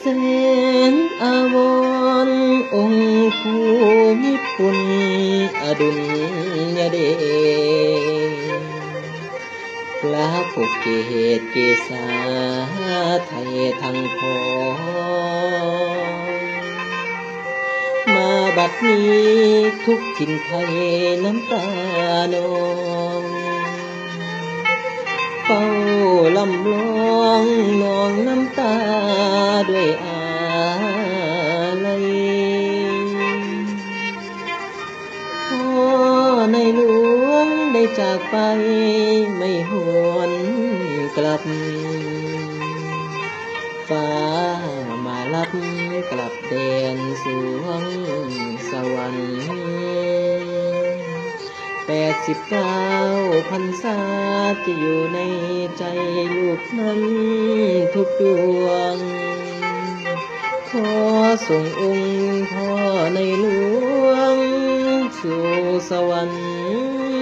แสนอาวรณ์องค์ภูมิพลอดุลยเดชพระภูเก็ตเกษาไทยทั้งพองมาบัดนี้ทุกถิ่นไทยน้ำตานองเฝ้าลำลองนองน้ำตาด้วยอาลัยพ่อในหลวงได้จากไปไม่หวนกลับฟ้ามารับกลับแดนสวงสวรรค์89 พรรษาจะอยู่ในใจลูกนั้นทุกดวงขอส่งองค์พ่อในหลวงสู่สวรรค์